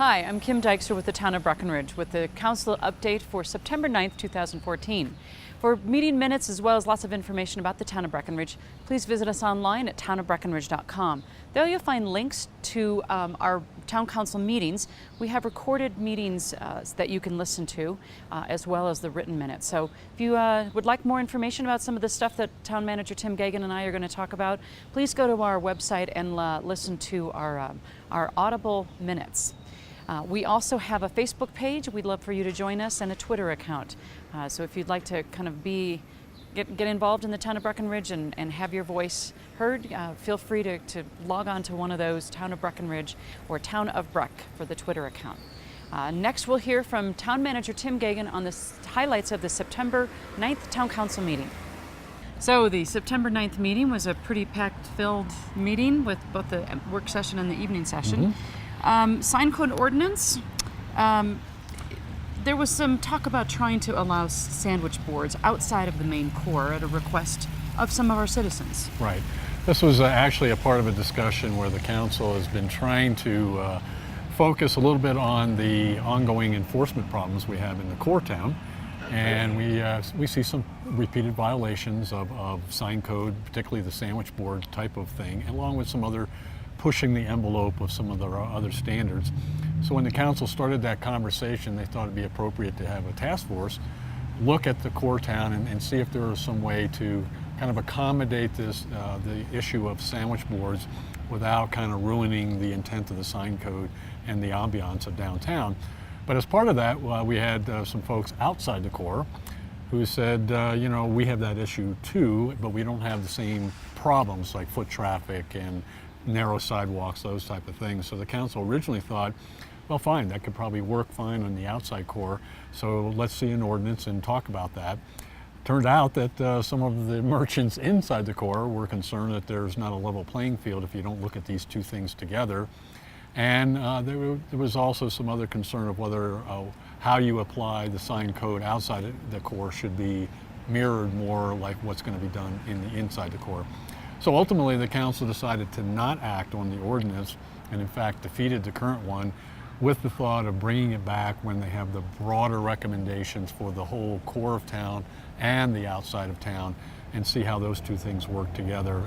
Hi, I'm Kim Dykstra with the Town of Breckenridge with the Council update for September 9th, 2014. For meeting minutes as well as lots of information about the Town of Breckenridge, please visit us online at townofbreckenridge.com. There you'll find links to our Town Council meetings. We have recorded meetings that you can listen to, as well as the written minutes. So if you would like more information about some of the stuff that Town Manager Tim Gagan and I are going to talk about, please go to our website and listen to our Audible minutes. We also have a Facebook page. We'd love for you to join us, and a Twitter account. So if you'd like to kind of get involved in the Town of Breckenridge and have your voice heard, feel free to log on to one of those, Town of Breckenridge or Town of Breck for the Twitter account. Next we'll hear from Town Manager Tim Gagan on the highlights of the September 9th Town Council meeting. So the September 9th meeting was a pretty packed-filled meeting with both the work session and the evening session. Sign code ordinance. There was some talk about trying to allow sandwich boards outside of the main core at a request of some of our citizens. Right. This was actually a part of a discussion where the council has been trying to focus a little bit on the ongoing enforcement problems we have in the core town. And we see some repeated violations of sign code, particularly the sandwich board type of thing, along with some other pushing the envelope of some of the other standards. So when the council started that conversation, they thought it'd be appropriate to have a task force look at the core town and see if there was some way to kind of accommodate this, the issue of sandwich boards without kind of ruining the intent of the sign code and the ambiance of downtown. But as part of that, we had some folks outside the core who said, you know, we have that issue too, but we don't have the same problems like foot traffic and narrow sidewalks, those type of things. So the council originally thought, well, fine, that could probably work fine on the outside core. So let's see an ordinance and talk about that. Turned out that some of the merchants inside the core were concerned that there's not a level playing field if you don't look at these two things together. And there was also some other concern of whether how you apply the sign code outside the core should be mirrored more like what's going to be done in the inside the core. So ultimately the council decided to not act on the ordinance and in fact defeated the current one with the thought of bringing it back when they have the broader recommendations for the whole core of town and the outside of town, and see how those two things work together,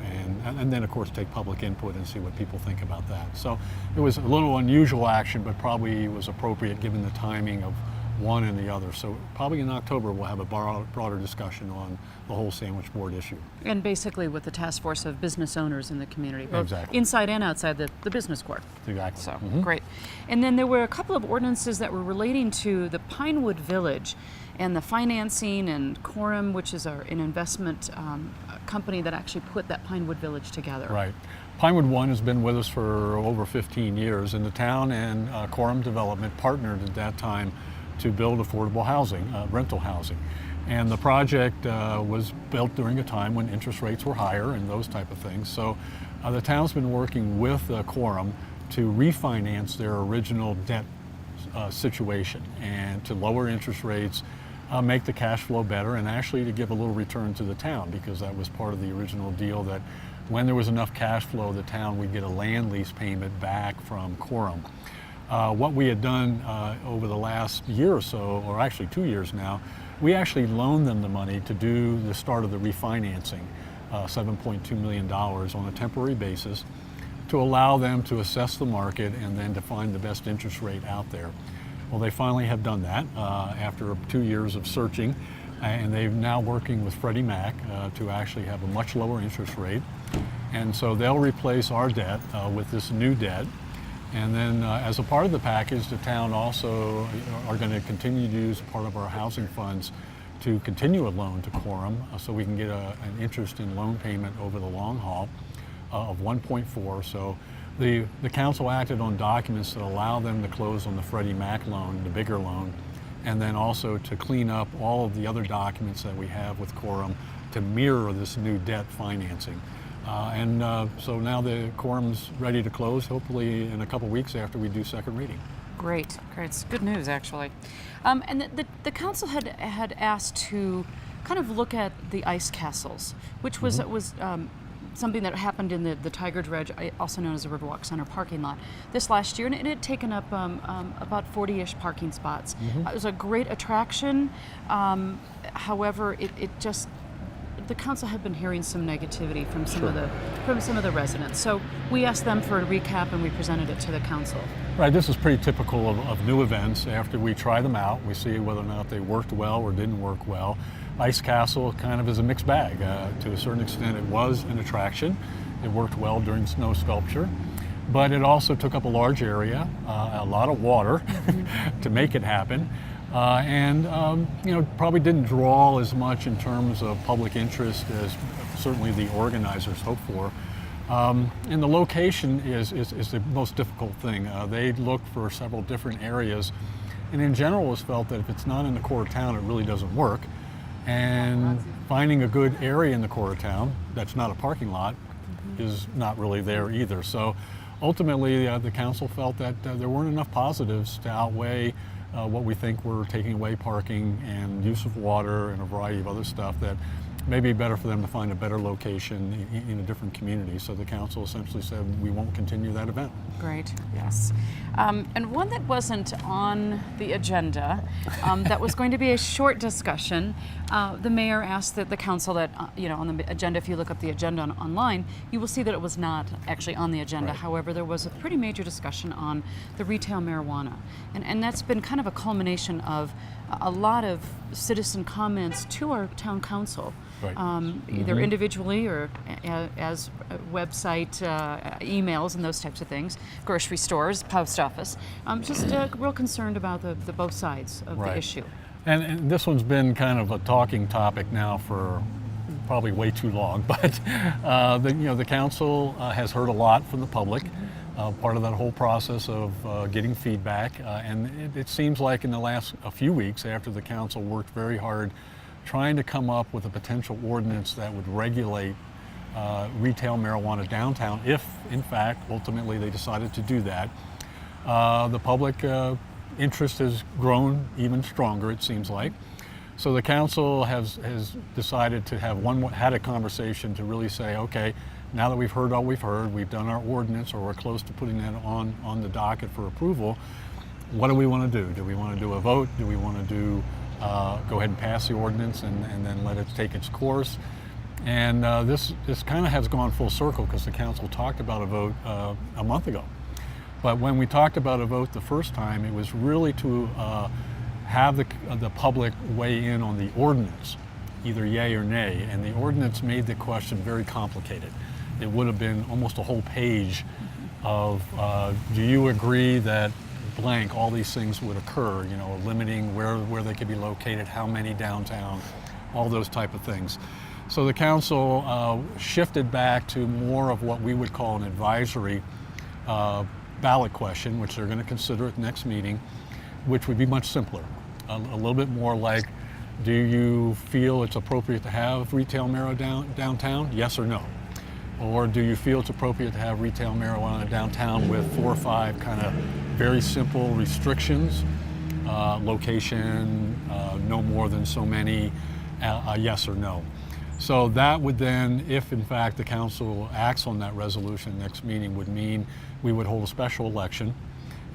and then of course take public input and see what people think about that. So it was a little unusual action, but probably was appropriate given the timing of one and the other. So probably in October we'll have a broader discussion on the whole sandwich board issue. And basically with the task force of business owners in the community, both exactly. inside and outside the business core. Exactly. So great. And then there were a couple of ordinances that were relating to the Pinewood Village and the financing, and Quorum, which is an investment company that actually put that Pinewood Village together. Right. Pinewood One has been with us for over 15 years, and the town and Quorum Development partnered at that time to build affordable housing, rental housing. And the project was built during a time when interest rates were higher and those type of things. So the town's been working with Quorum to refinance their original debt situation and to lower interest rates, make the cash flow better, and actually to give a little return to the town, because that was part of the original deal, that when there was enough cash flow, the town would get a land lease payment back from Quorum. What we had done over the last year or so, or actually 2 years now, we actually loaned them the money to do the start of the refinancing, $7.2 million on a temporary basis, to allow them to assess the market and then to find the best interest rate out there. Well, they finally have done that after 2 years of searching, and they're now working with Freddie Mac to actually have a much lower interest rate. And so they'll replace our debt with this new debt. And then as a part of the package, the town also are going to continue to use part of our housing funds to continue a loan to Quorum, so we can get an interest in loan payment over the long haul of 1.4. So the council acted on documents that allow them to close on the Freddie Mac loan, the bigger loan, and then also to clean up all of the other documents that we have with Quorum to mirror this new debt financing. So now the Quorum's ready to close, hopefully in a couple weeks after we do second reading. Great, great. It's good news, actually. And the council had asked to kind of look at the ice castles, which was something that happened in the Tiger Dredge, also known as the Riverwalk Center parking lot, this last year, and it had taken up about 40-ish parking spots. It was a great attraction. However, it just, the council had been hearing some negativity from some of the residents. So we asked them for a recap, and we presented it to the council. Right, this is pretty typical of new events. After we try them out, we see whether or not they worked well or didn't work well. Ice Castle kind of is a mixed bag. To a certain extent, it was an attraction. It worked well during snow sculpture, but it also took up a large area, a lot of water to make it happen. Probably didn't draw as much in terms of public interest as certainly the organizers hoped for. And the location is the most difficult thing. They looked for several different areas, and in general it was felt that if it's not in the core of town, it really doesn't work. And finding a good area in the core of town that's not a parking lot is not really there either. So ultimately the council felt that there weren't enough positives to outweigh what we think were taking away parking and use of water and a variety of other stuff that may be better for them to find a better location in a different community. So the council essentially said we won't continue that event. Great, yes. And one that wasn't on the agenda, that was going to be a short discussion. The mayor asked that the council that, on the agenda, if you look up the agenda online, you will see that it was not actually on the agenda. Right. However, there was a pretty major discussion on the retail marijuana. And that's been kind of a culmination of a lot of citizen comments to our town council. Right. Either individually or as website emails and those types of things, grocery stores, post office, just real concerned about the both sides of the issue. And this one's been kind of a talking topic now for probably way too long, but the council has heard a lot from the public. Part of that whole process of getting feedback, and it seems like in the last few weeks after the council worked very hard trying to come up with a potential ordinance that would regulate retail marijuana downtown if, in fact, ultimately they decided to do that. The public interest has grown even stronger, it seems like. So the council has decided to have had a conversation to really say, okay, now that we've heard all we've heard, we've done our ordinance, or we're close to putting that on the docket for approval, what do we want to do? Do we want to do a vote? Do we want to do go ahead and pass the ordinance and then let it take its course? And this kind of has gone full circle because the council talked about a vote a month ago. But when we talked about a vote the first time, it was really to have the public weigh in on the ordinance, either yay or nay. And the ordinance made the question very complicated. It would have been almost a whole page of, do you agree that blank, all these things would occur, limiting where they could be located, how many downtown, all those type of things. So the council shifted back to more of what we would call an advisory ballot question, which they're going to consider at the next meeting, which would be much simpler. A little bit more like, do you feel it's appropriate to have retail marijuana downtown? Yes or no? Or do you feel it's appropriate to have retail marijuana downtown with 4 or 5 kind of very simple restrictions, location, no more than so many, yes or no? So that would then, if in fact the council acts on that resolution next meeting, would mean we would hold a special election,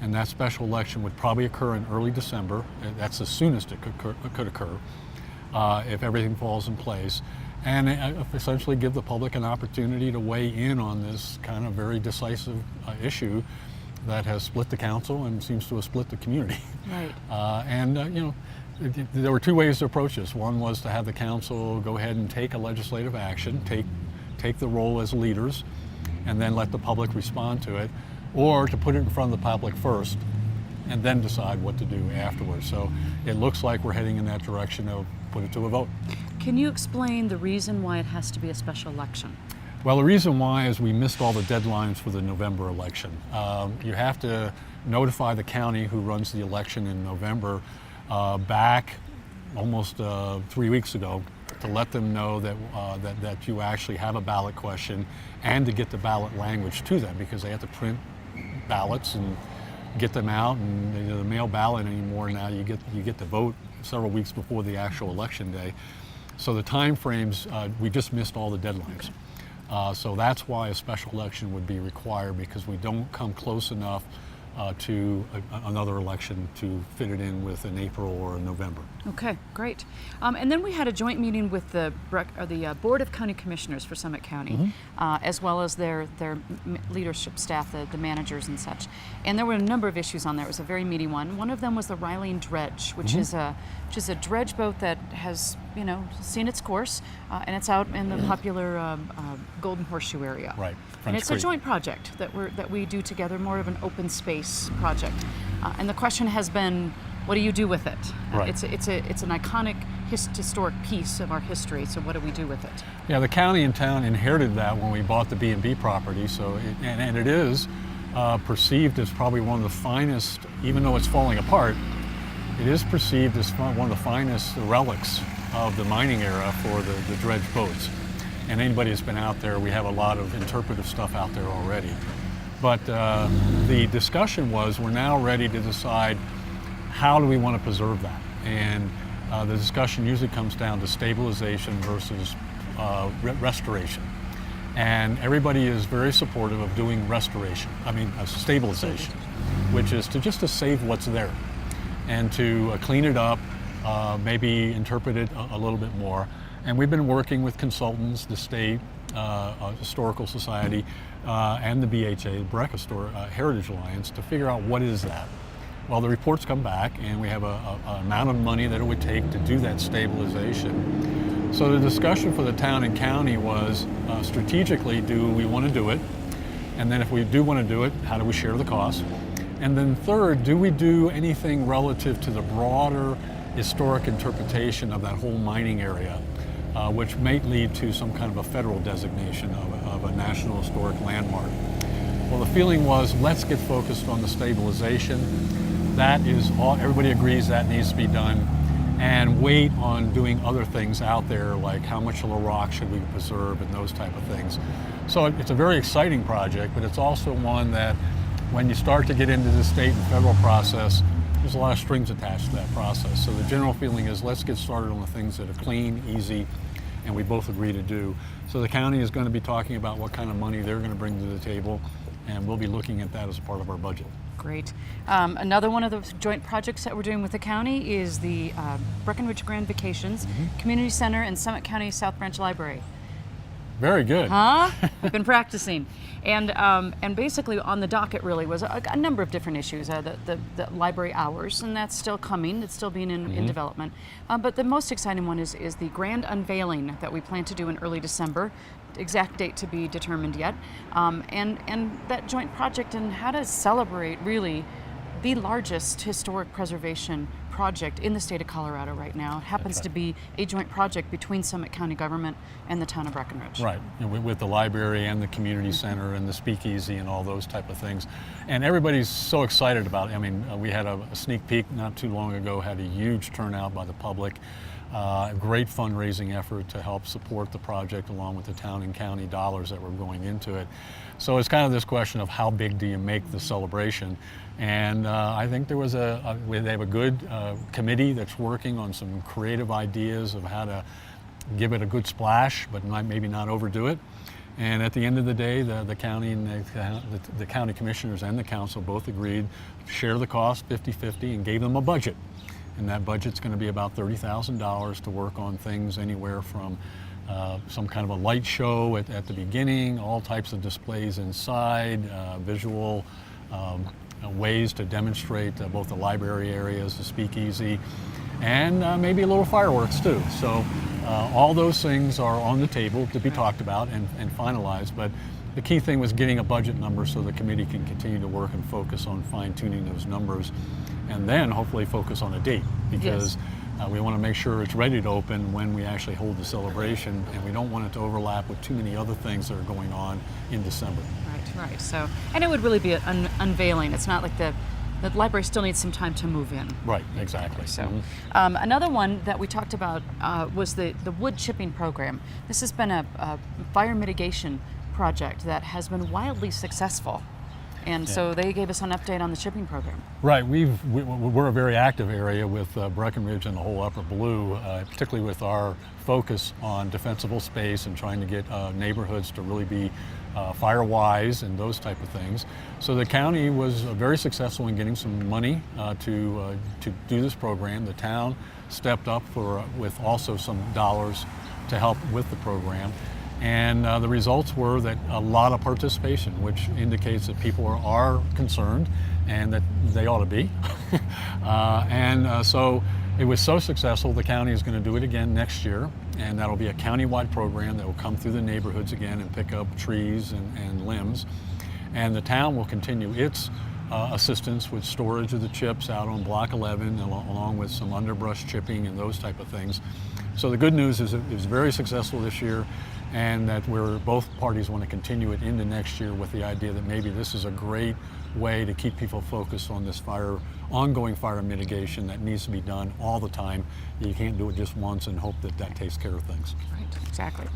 and that special election would probably occur in early December. That's the soonest it could occur if everything falls in place. And essentially give the public an opportunity to weigh in on this kind of very decisive issue that has split the council and seems to have split the community. Right. There were 2 ways to approach this. One was to have the council go ahead and take a legislative action, take the role as leaders, and then let the public respond to it, or to put it in front of the public first and then decide what to do afterwards. So it looks like we're heading in that direction of put it to a vote. Can you explain the reason why it has to be a special election? Well, the reason why is we missed all the deadlines for the November election. You have to notify the county who runs the election in November back almost 3 weeks ago to let them know that you actually have a ballot question and to get the ballot language to them, because they have to print ballots and get them out, and the mail ballot anymore now you get to vote several weeks before the actual election day. So the time frames, we just missed all the deadlines. So that's why a special election would be required, because we don't come close enough to another election to fit it in with an April or a November. Okay, great. And then we had a joint meeting with the Board of County Commissioners for Summit County, as well as their leadership staff, the managers and such. And there were a number of issues on there. It was a very meaty one. One of them was the Rilene Dredge, which is a dredge boat that has seen its course, and it's out in the popular Golden Horseshoe area. Right. And it's a joint project that we do together, more of an open space project. And the question has been, what do you do with it? Right. It's an iconic historic piece of our history. So what do we do with it? Yeah, the county and town inherited that when we bought the B&B property. So and it is perceived as probably one of the finest, even though it's falling apart. It is perceived as one of the finest relics of the mining era for the dredge boats. And anybody that's been out there, we have a lot of interpretive stuff out there already. But the discussion was, we're now ready to decide how do we want to preserve that. And the discussion usually comes down to stabilization versus restoration. And everybody is very supportive of doing stabilization, which is to save what's there and to clean it up, maybe interpret it a little bit more. And we've been working with consultants, the State Historical Society, and the BHA, Breckenridge Heritage Alliance, to figure out what is that. Well, the reports come back, and we have an amount of money that it would take to do that stabilization. So the discussion for the town and county was, strategically, do we want to do it? And then if we do want to do it, how do we share the cost? And then third, do we do anything relative to the broader historic interpretation of that whole mining area, which may lead to some kind of a federal designation of a National Historic Landmark? Well, the feeling was, let's get focused on the stabilization. That is all, everybody agrees that needs to be done, and wait on doing other things out there, like how much of the rock should we preserve and those type of things. So it's a very exciting project, but it's also one that when you start to get into the state and federal process, there's a lot of strings attached to that process. So the general feeling is, let's get started on the things that are clean, easy, and we both agree to do. So the county is going to be talking about what kind of money they're going to bring to the table, and we'll be looking at that as a part of our budget. Great. Another one of the joint projects that we're doing with the county is the Breckenridge Grand Vacations Community Center and Summit County South Branch Library. Very good. Huh? We've been practicing. And basically on the docket really was a number of different issues. The library hours, and that's still coming. It's still being in development. But the most exciting one is the grand unveiling that we plan to do in early December. Exact date to be determined yet. And that joint project and how to celebrate really the largest historic preservation project in the state of Colorado right now. It happens to be a joint project between Summit County government and the town of Breckenridge. Right, with the library and the community center and the speakeasy and all those type of things. And everybody's so excited about it. I mean, we had a sneak peek not too long ago, had a huge turnout by the public. A great fundraising effort to help support the project along with the town and county dollars that were going into it. So it's kind of this question of how big do you make the celebration? And I think there was they have a good committee that's working on some creative ideas of how to give it a good splash, but maybe not overdo it. And at the end of the day, the county and the county commissioners and the council both agreed to share the cost 50-50 and gave them a budget. And that budget's going to be about $30,000 to work on things anywhere from some kind of a light show at the beginning, all types of displays inside, visual ways to demonstrate both the library areas, the speakeasy, and maybe a little fireworks too. So all those things are on the table to be talked about and finalized, but the key thing was getting a budget number so the committee can continue to work and focus on fine-tuning those numbers, and then hopefully focus on a date, because we want to make sure it's ready to open when we actually hold the celebration, and we don't want it to overlap with too many other things that are going on in December. Right. So, and it would really be an unveiling. It's not like the library still needs some time to move in. Right, exactly. So, another one that we talked about was the wood chipping program. This has been a fire mitigation project that has been wildly successful. And so they gave us an update on the shipping program. Right, we're a very active area with Breckenridge and the whole Upper Blue, particularly with our focus on defensible space and trying to get neighborhoods to really be fire wise and those type of things. So the county was very successful in getting some money to do this program. The town stepped up with also some dollars to help with the program. And the results were that a lot of participation, which indicates that people are concerned and that they ought to be. So it was so successful, the county is going to do it again next year, and that'll be a county-wide program that will come through the neighborhoods again and pick up trees and limbs. And the town will continue its assistance with storage of the chips out on Block 11, along with some underbrush chipping and those type of things. So the good news is it was very successful this year, and that both parties want to continue it into next year with the idea that maybe this is a great way to keep people focused on this ongoing fire mitigation that needs to be done all the time. You can't do it just once and hope that that takes care of things. Right, exactly.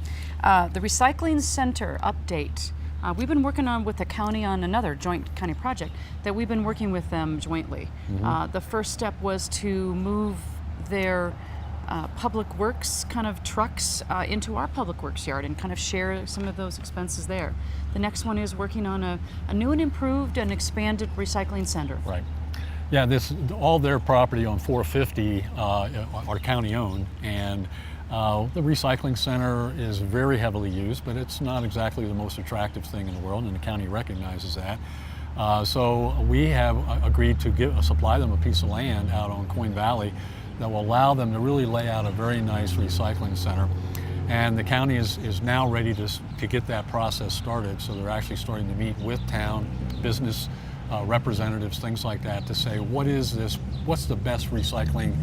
The recycling center update. We've been working with the county on another joint county project that we've been working with them jointly. Mm-hmm. The first step was to move their public works kind of trucks into our public works yard and kind of share some of those expenses there. The next one is working on a new and improved and expanded recycling center. Right. Yeah, all their property on 450 are county owned, and the recycling center is very heavily used, but it's not exactly the most attractive thing in the world, and the county recognizes that. So we have agreed to supply them a piece of land out on Coin Valley that will allow them to really lay out a very nice recycling center. And the county is now ready to get that process started, so they're actually starting to meet with town, business representatives, things like that, to say, what's the best recycling,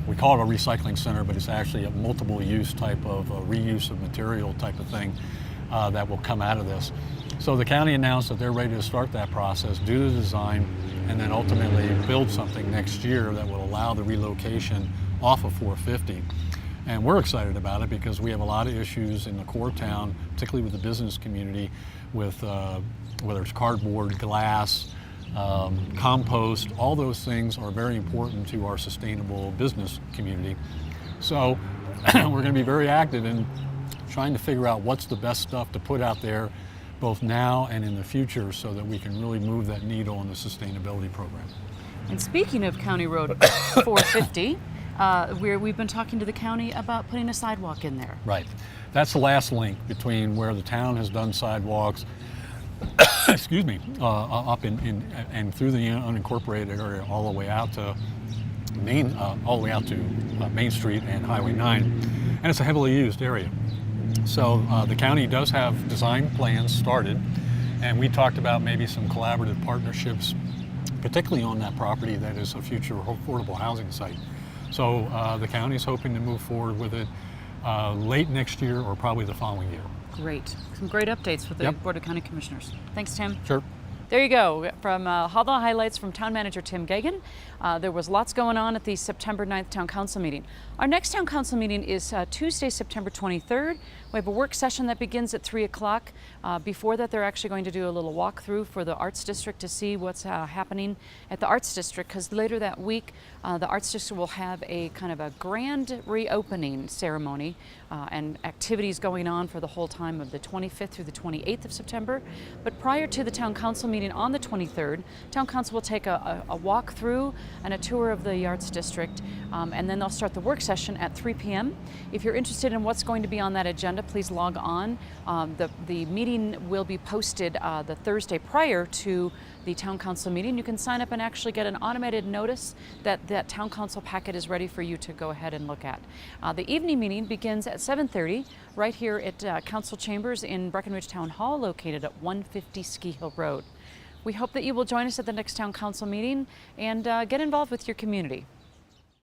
we call it a recycling center, but it's actually a multiple use type of reuse of material type of thing that will come out of this. So the county announced that they're ready to start that process, do the design, and then ultimately build something next year that will allow the relocation off of 450. And we're excited about it because we have a lot of issues in the core town, particularly with the business community, with whether it's cardboard, glass, compost. All those things are very important to our sustainable business community. So we're going to be very active in trying to figure out what's the best stuff to put out there, both now and in the future, so that we can really move that needle in the sustainability program. And speaking of County Road 450, we've been talking to the county about putting a sidewalk in there. Right. That's the last link between where the town has done sidewalks, excuse me, up in and through the unincorporated area all the way out to Main Street and Highway 9, and it's a heavily used area. So the county does have design plans started, and we talked about maybe some collaborative partnerships, particularly on that property that is a future affordable housing site. So the county is hoping to move forward with it late next year or probably the following year. Great. Some great updates with the Board of County Commissioners. Thanks, Tim. Sure. There you go, from all the highlights from Town Manager Tim Gagan. There was lots going on at the September 9th Town Council meeting. Our next Town Council meeting is Tuesday, September 23rd. We have a work session that begins at 3 o'clock. Before that, they're actually going to do a little walkthrough for the Arts District to see what's happening at the Arts District, because later that week, the Arts District will have a kind of a grand reopening ceremony and activities going on for the whole time of the 25th through the 28th of September. But prior to the Town Council meeting on the 23rd, Town Council will take a walk through and a tour of the Arts District, and then they'll start the work session at 3 p.m. If you're interested in what's going to be on that agenda, please log on. The meeting will be posted the Thursday prior to the Town Council meeting. You can sign up and actually get an automated notice that that Town Council packet is ready for you to go ahead and look at. The evening meeting begins at 7:30 right here at Council Chambers in Breckenridge Town Hall, located at 150 Ski Hill Road. We hope that you will join us at the next Town Council meeting and get involved with your community.